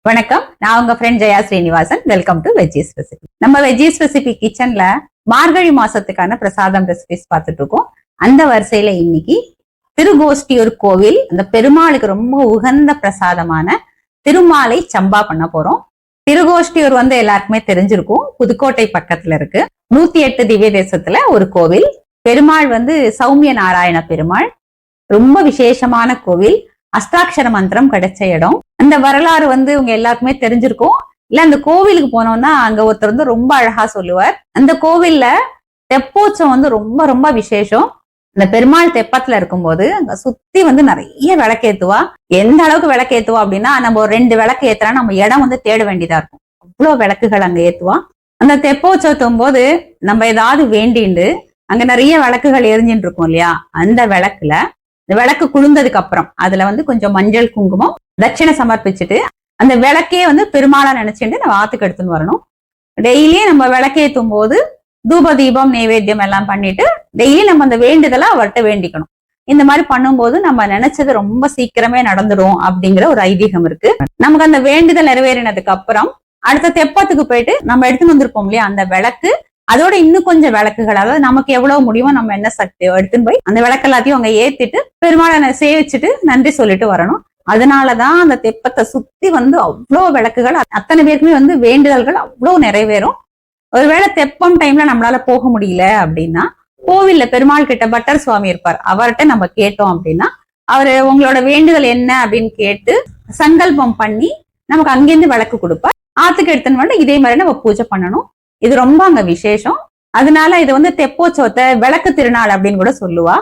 வணக்கம், நான் உங்க friend Jaya Srinivasan. Welcome to veggies recipe. நம்ம வெஜ்ஜீஸ் ரெசிபி கிச்சன்ல மார்கழி மாசத்துக்கான பிரசாதம் ரெசிபிஸ் பார்த்துட்டு இருக்கோம். அந்த வரிசையில இன்னைக்கு திருகோஷ்டியூர் கோவில் அந்த பெருமாளுக்கு ரொம்ப உகந்த பிரசாதமான திருமாலை சம்பா பண்ண போறோம். திருகோஷ்டியூர் எல்லாருக்குமே தெரிஞ்சிருக்கும், புதுக்கோட்டை பக்கத்துல இருக்கு. 108 திவ்ய தேசத்துல ஒரு கோவில். பெருமாள் சௌமிய நாராயண பெருமாள். ரொம்ப விசேஷமான கோவில். அஷ்டாட்சர மந்திரம் கிடைச்ச இடம். அந்த வரலாறு உங்க எல்லாருக்குமே தெரிஞ்சிருக்கும். இல்ல அந்த கோவிலுக்கு போனோம்னா அங்க ஒருத்தர் ரொம்ப அழகா சொல்லுவார். அந்த கோவில்ல தெப்போற்சவம் ரொம்ப ரொம்ப விசேஷம். அந்த பெருமாள் தெப்பத்துல இருக்கும்போது அங்க சுத்தி நிறைய விளக்கேத்துவா. எந்த அளவுக்கு விளக்கேத்துவா அப்படின்னா, நம்ம ஒரு 2 விளக்கு ஏத்துறா நம்ம இடம் தேட வேண்டியதா இருக்கும். அவ்வளவு விளக்குகள் அங்க ஏத்துவா. அந்த தெப்போற்சவத்தும் போது நம்ம ஏதாவது வேண்டிண்டு அங்க நிறைய விளக்குகள் எரிஞ்சுட்டு இருக்கும் இல்லையா, அந்த விளக்குல இந்த விளக்கு குளிர்ந்ததுக்கு அப்புறம் அதுல கொஞ்சம் மஞ்சள் குங்குமம் தட்சிணை சமர்ப்பிச்சுட்டு அந்த விளக்கே பெருமாளா நினைச்சுட்டு நம்ம ஆத்துக்கு எடுத்துன்னு வரணும். டெய்லி நம்ம விளக்கேற்றும் போது தூப தீபம் நைவேத்தியம் எல்லாம் பண்ணிட்டு டெய்லி நம்ம அந்த வேண்டுதலை அவர்கிட்ட வேண்டிக்கணும். இந்த மாதிரி பண்ணும்போது நம்ம நினைச்சது ரொம்ப சீக்கிரமே நடந்துடும் அப்படிங்கிற ஒரு ஐதீகம் இருக்கு. நமக்கு அந்த வேண்டுதல் நிறைவேறினதுக்கு அப்புறம் அடுத்த தெப்பத்துக்கு போயிட்டு நம்ம எடுத்துன்னு வந்திருப்போம் இல்லையா, அந்த விளக்கு அதோட இன்னும் கொஞ்சம் விளக்குகள், அதாவது நமக்கு எவ்வளவு முடியுமோ நம்ம என்ன சக்தியோ எடுத்துன்னு போய் அந்த விளக்கு எல்லாத்தையும் அவங்க ஏத்திட்டு பெருமாளை சேவிச்சுட்டு நன்றி சொல்லிட்டு வரணும். அதனாலதான் அந்த தெப்பத்தை சுத்தி அவ்வளவு விளக்குகள், அத்தனை பேருக்குமே வேண்டுதல்கள் அவ்வளவு நிறைவேறும். ஒருவேளை தெப்பம் டைம்ல நம்மளால போக முடியல அப்படின்னா கோவில்ல பெருமாள் கிட்ட பட்டர் சுவாமி இருப்பார், அவர்கிட்ட நம்ம கேட்டோம் அப்படின்னா அவரு உங்களோட வேண்டுதல் என்ன அப்படின்னு கேட்டு சங்கல்பம் பண்ணி நமக்கு அங்கிருந்து விளக்கு கொடுப்பார். ஆத்துக்கு எடுத்துன்னு இதே மாதிரி நம்ம பூஜை பண்ணணும். இது ரொம்ப அங்க விசேஷம். அதனால இது தெப்போற்சவத்தை விளக்கு திருநாள் அப்படின்னு கூட சொல்லுவா.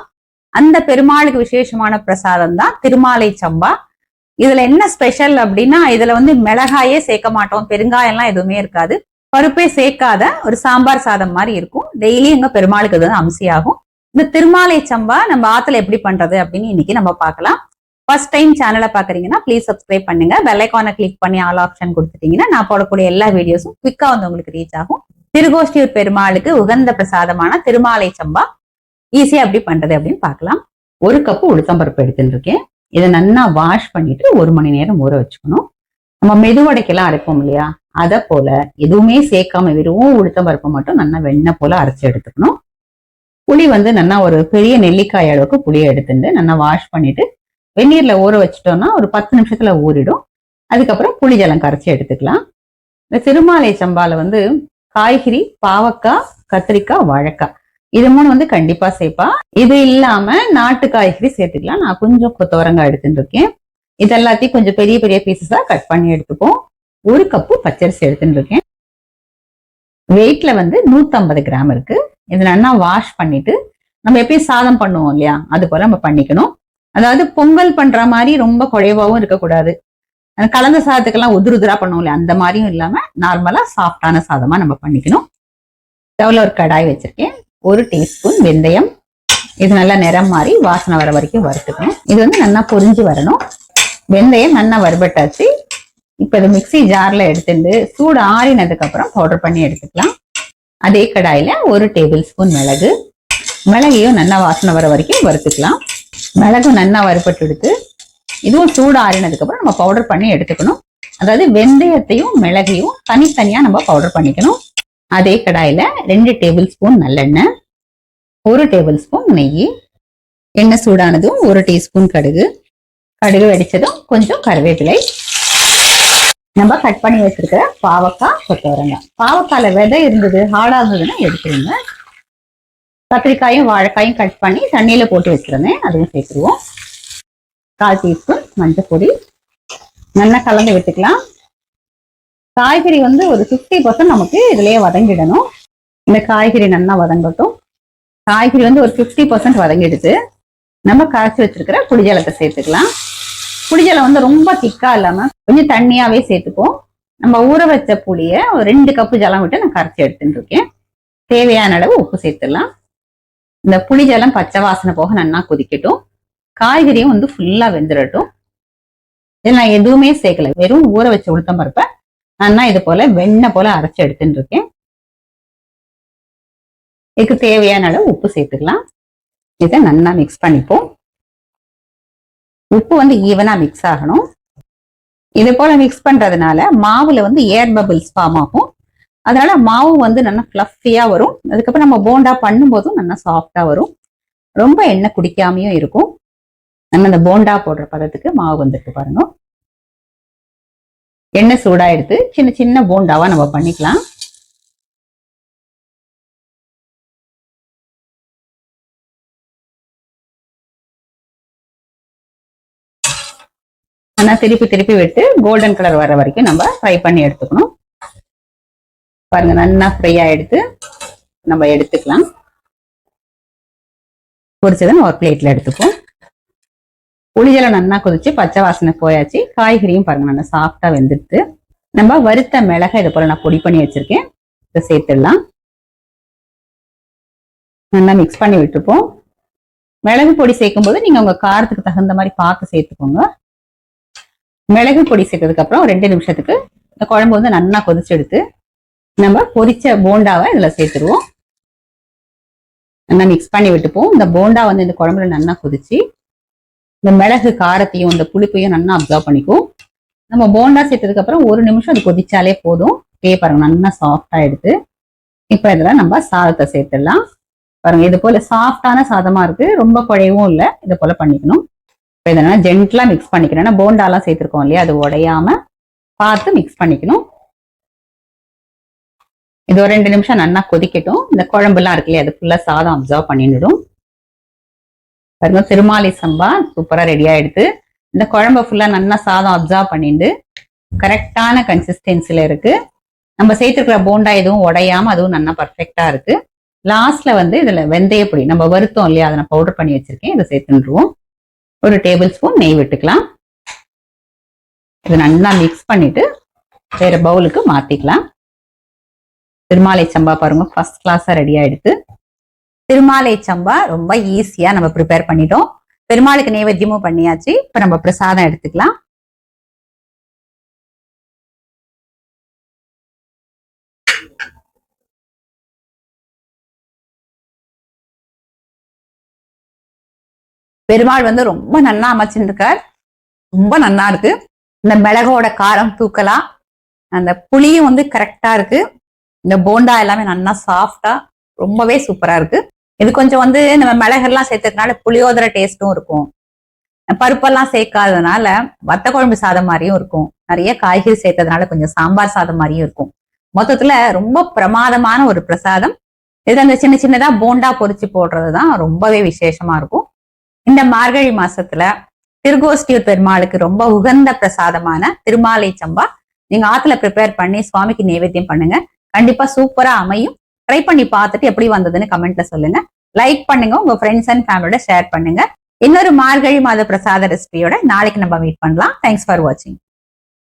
அந்த பெருமாளுக்கு விசேஷமான பிரசாதம் தான் திருமாலை சம்பா. இதுல என்ன ஸ்பெஷல் அப்படின்னா, இதுல மிளகாயே சேர்க்க மாட்டோம், பெருங்காயம் எல்லாம் எதுவுமே இருக்காது, பருப்பே சேர்க்காத ஒரு சாம்பார் சாதம் மாதிரி இருக்கும். டெய்லி எங்க பெருமாளுக்கு இது அம்சியாகும். இந்த திருமாலை சம்பா நம்ம ஆத்துல எப்படி பண்றது அப்படின்னு இன்னைக்கு நம்ம பார்க்கலாம். ஃபர்ஸ்ட் டைம் சேனலை பாக்குறீங்கன்னா ப்ளீஸ் சப்ஸ்கிரைப் பண்ணுங்க. பெல் ஐகானை கிளிக் பண்ணி ஆல் ஆப்ஷன் கொடுத்துட்டீங்கன்னா நான் போடக்கூடிய எல்லா வீடியோஸும் குவிக்கா உங்களுக்கு ரீச் ஆகும். திருகோஷ்டியூர் பெருமாளுக்கு உகந்த பிரசாதமான திருமாலை சம்பா ஈஸியா எப்படி பண்றது அப்படின்னு பார்க்கலாம். 1 கப்பு உளுத்தம்பருப்பு எடுத்துட்டு இருக்கேன். இதை நல்லா வாஷ் பண்ணிட்டு 1 மணி நேரம் ஊற வச்சுக்கணும். நம்ம மெதுவடைக்கெல்லாம் அரைப்போம் இல்லையா, அதை போல எதுவுமே சேர்க்காம வெறும் உளுத்தம்பருப்பை மட்டும் நல்லா வெண்ணெய் போல அரைச்சு எடுத்துக்கணும். புளி நல்லா ஒரு பெரிய நெல்லிக்காய் அளவுக்கு புளியை எடுத்துட்டு நல்லா வாஷ் பண்ணிட்டு வெந்நீர்ல ஊற வச்சுட்டோம்னா ஒரு 10 நிமிஷத்துல ஊறிடும். அதுக்கப்புறம் புளி ஜலம் கரைச்சி எடுத்துக்கலாம். இந்த திருமாலை சம்பால காய்கறி பாவக்காய், கத்திரிக்காய், வாழைக்காய் இது 3 கண்டிப்பா சேர்ப்பா. இது இல்லாம நாட்டு காய்கறி சேர்த்துக்கலாம். நான் கொஞ்சம் கொத்தவரங்காய் எடுத்துட்டு இருக்கேன். இது எல்லாத்தையும் கொஞ்சம் பெரிய பெரிய பீசஸா கட் பண்ணி எடுத்துப்போம். 1 கப்பு பச்சரிசி எடுத்துட்டு இருக்கேன். வெயிட்ல 150 கிராம் இருக்கு. இது நல்லா வாஷ் பண்ணிட்டு நம்ம எப்பயும் சாதம் பண்ணுவோம் இல்லையா, அது போல நம்ம பண்ணிக்கணும். அதாவது பொங்கல் பண்ற மாதிரி ரொம்ப குழைவாவும் இருக்கக்கூடாது, கலந்த சாதத்துக்கெல்லாம் உதிரா பண்ணுவோம் இல்லையா, அந்த மாதிரியும் இல்லாம நார்மலா சாஃப்டான சாதமா நம்ம பண்ணிக்கணும். ஸ்டவ்ல ஒரு கடாய் வச்சிருக்கேன். 1 டீஸ்பூன் வெந்தயம். இது நல்லா நிறம் மாறி வாசனை வர வரைக்கும் வறுத்துக்கணும். இது நல்லா பொரிஞ்சு வரணும். வெந்தயம் நல்லா வறுபட்டாச்சு. இப்ப இது மிக்சி ஜார்ல எடுத்துட்டு சூடு ஆறினதுக்கு அப்புறம் பவுடர் பண்ணி எடுத்துக்கலாம். அதே கடாயில 1 டேபிள் ஸ்பூன் மிளகு. மிளகையும் நல்லா வாசனை வர வரைக்கும் வறுத்துக்கலாம். மிளகு நல்லா வறுபட்டு எடுத்து இதுவும் சூடு ஆறினதுக்கு அப்புறம் நம்ம பவுடர் பண்ணி எடுத்துக்கணும். அதாவது வெந்தயத்தையும் மிளகையும் தனித்தனியா நம்ம பவுடர் பண்ணிக்கணும். அதே கடாயில 2 டேபிள் ஸ்பூன் நல்லெண்ணெய், 1 டேபிள் ஸ்பூன் நெய். எண்ணெய் சூடானதும் 1 டீஸ்பூன் கடுகு. கடுகு வெடிச்சதும் கொஞ்சம் கருவேப்பிலை. நம்ம கட் பண்ணி வச்சிருக்கிற பாவக்காய், கொத்தவரங்காய். பாவக்காயில விதை இருந்தது ஹார்டா இருந்ததுன்னா எடுத்துருங்க. கத்திரிக்காயும் வாழைக்காயும் கட் பண்ணி தண்ணியில போட்டு வச்சிருந்தேன், அதையும் சேர்த்துருவோம். 1/4 டீஸ்பூன் மஞ்சள் பொடி. நல்லா கலந்து விட்டுக்கலாம். காய்கறி ஒரு 50% நமக்கு இதுலயே வதங்கிடணும். இந்த காய்கறி நல்லா வதங்கட்டும். காய்கறி ஒரு 50% வதங்கிடுது. நம்ம கரைச்சி வச்சிருக்கிற புளிஜலத்தை சேர்த்துக்கலாம். புளிஜலம் ரொம்ப திக்கா இல்லாம கொஞ்சம் தண்ணியாவே சேர்த்துப்போம். நம்ம ஊற வச்ச புளிய ஒரு 2 கப்பு ஜலம் விட்டு நான் கரைச்சி எடுத்துட்டு இருக்கேன். தேவையான அளவு உப்பு சேர்த்துடலாம். இந்த புளி ஜலம் பச்சை வாசனை போக நல்லா கொதிக்கட்டும். காய்கறியும் ஃபுல்லா வெந்துடட்டும். இதில் நான் எதுவுமே சேர்க்கல, வெறும் ஊற வச்ச உளுத்தம் பருப்பை நல்லா இது போல வெண்ணெய் போல அரைச்சு எடுத்துட்டு இருக்கேன். இதுக்கு தேவையான அளவு உப்பு சேர்த்துக்கலாம். இதை நல்லா மிக்ஸ் பண்ணிப்போம். உப்பு ஈவனா மிக்ஸ் ஆகணும். இது போல மிக்ஸ் பண்றதுனால மாவுல வந்து ஏர் பபிள்ஸ் ஃபார்ம் ஆகும். அதனால மாவு வந்து நல்லா ஃபிளஃபியா வரும். அதுக்கப்புறம் நம்ம போண்டா பண்ணும்போதும் நல்லா சாஃப்டா வரும். ரொம்ப எண்ணெய் குடிக்காமையும் இருக்கும். நம்ம அந்த போண்டா போடுற பதத்துக்கு மாவு வந்துட்டு பாருங்க. எண்ணெய் சூடா எடுத்து சின்ன சின்ன போண்டாவா நம்ம பண்ணிக்கலாம். ஆனா திருப்பி திருப்பி விட்டு கோல்டன் கலர் வர வரைக்கும் நம்ம ஃப்ரை பண்ணி எடுத்துக்கணும். பாருங்க நல்லா ஃப்ரையா எடுத்து நம்ம எடுத்துக்கலாம். பொரிச்சதை நம்ம ஒரு பிளேட்ல எடுத்துப்போம். புளிஜலை நல்லா கொதிச்சு பச்சை வாசனை போயாச்சு. காய்கறியும் பாருங்க நல்லா சாஃப்டா வெந்துடுது. நம்ம வறுத்த மிளகை இது போல நான் பொடி பண்ணி வச்சிருக்கேன். இதை சேர்த்துடலாம். நல்லா மிக்ஸ் பண்ணி விட்டுப்போம். மிளகு பொடி சேர்க்கும் போது நீங்க உங்க காரத்துக்கு தகுந்த மாதிரி பார்த்து சேர்த்துக்கோங்க. மிளகு பொடி சேர்த்ததுக்கு அப்புறம் 2 நிமிஷத்துக்கு இந்த குழம்பு வந்து நல்லா கொதிச்சு எடுத்து நம்ம பொரிச்ச போண்டாவை இதுல சேர்த்துருவோம். நல்லா மிக்ஸ் பண்ணி விட்டுப்போம். இந்த போண்டா வந்து இந்த குழம்புல நல்லா கொதிச்சு இந்த மிளகு காரத்தையும் இந்த புளிப்பையும் நல்லா அப்சர்வ் பண்ணிக்கும். நம்ம போண்டா சேர்த்ததுக்கு அப்புறம் 1 நிமிஷம் அது கொதிச்சாலே போதும். பாருங்க நல்லா சாஃப்டா எடுத்து இப்ப இதுல நம்ம சாதத்தை சேர்த்துடலாம். பாருங்க இது போல சாஃப்டான சாதமா இருக்கு. ரொம்ப குழையவும் இல்லை. இது போல பண்ணிக்கணும். இப்போ இதனால ஜென்டலா மிக்ஸ் பண்ணிக்கிறேன். ஏன்னா போண்டாலாம் சேர்த்திருக்கோம் இல்லையா, அது உடையாம பார்த்து மிக்ஸ் பண்ணிக்கணும். இது ஒரு 2 நிமிஷம் நல்லா கொதிக்கட்டும். இந்த குழம்புலாம் இருக்கு இல்லையா, அது ஃபுல்லா சாதம் அப்சர்வ் பண்ணிடும். பாருங்க திருமாலி சம்பா சூப்பரா ரெடி ஆயிடுது. இந்த குழம்பு ஃபுல்லா நல்லா சாதம் அப்சர்வ் பண்ணிட்டு கரெக்டான கன்சிஸ்டன்சில இருக்கு. நம்ம சேர்த்துக்கிற போண்டா எதுவும் உடையாம அதுவும் நல்லா பர்ஃபெக்டா இருக்கு. லாஸ்ட்ல வந்து இதுல வெந்தய பொடி நம்ம வருத்தம் இல்லையா, அதை நான் பவுடர் பண்ணி வச்சிருக்கேன். இதை சேர்த்துருவோம். 1 டேபிள் ஸ்பூன் நெய் விட்டுக்கலாம். இதை நல்லா மிக்ஸ் பண்ணிட்டு வேற பவுலுக்கு மாத்திக்கலாம். திருமாலை சம்பா பாருங்க ஃபர்ஸ்ட் கிளாஸா ரெடி ஆயிடுது. திருமாலை சம்பா ரொம்ப ஈஸியா நம்ம ப்ரிப்பேர் பண்ணிட்டோம். பெருமாளுக்கு நைவேத்தியமும் பண்ணியாச்சு. இப்ப நம்ம பிரசாதம் எடுத்துக்கலாம். பெருமாள் வந்து ரொம்ப நல்லா அமைச்சிருக்கார். ரொம்ப நல்லா இருக்கு. இந்த மிளகோட காரம் தூக்கலாம். அந்த புளியும் வந்து கரெக்டா இருக்கு. இந்த போண்டா எல்லாமே நல்லா சாஃப்டா ரொம்பவே சூப்பரா இருக்கு. இது கொஞ்சம் வந்து நம்ம மிளகெல்லாம் சேர்த்ததுனால புளியோதரை டேஸ்டும் இருக்கும். பருப்பெல்லாம் சேர்க்காததுனால வத்த குழம்பு சாதம் மாதிரியும் இருக்கும். நிறைய காய்கறி சேர்த்ததுனால கொஞ்சம் சாம்பார் சாதம் மாதிரியும் இருக்கும். மொத்தத்துல ரொம்ப பிரமாதமான ஒரு பிரசாதம். இது அந்த சின்ன சின்னதா போண்டா பொரிச்சு போடுறதுதான் ரொம்பவே விசேஷமா இருக்கும். இந்த மார்கழி மாசத்துல திருக்கோஷ்டியூர் பெருமாளுக்கு ரொம்ப உகந்த பிரசாதமான திருமாலை சம்பா நீங்க ஆத்துல ப்ரிப்பேர் பண்ணி சுவாமிக்கு நைவேத்தியம் பண்ணுங்க. கண்டிப்பா சூப்பரா அமையும். ட்ரை பண்ணி பார்த்துட்டு எப்படி வந்ததுன்னு கமெண்ட்ல சொல்லுங்க. லைக் பண்ணுங்க. உங்க ஃப்ரெண்ட்ஸ் அண்ட் ஃபேமிலியோட ஷேர் பண்ணுங்க. இன்னொரு மார்கழி மாத பிரசாத ரெசிபியோட நாளைக்கு நம்ம மீட் பண்ணலாம். தேங்க்ஸ் ஃபார் வாட்சிங்.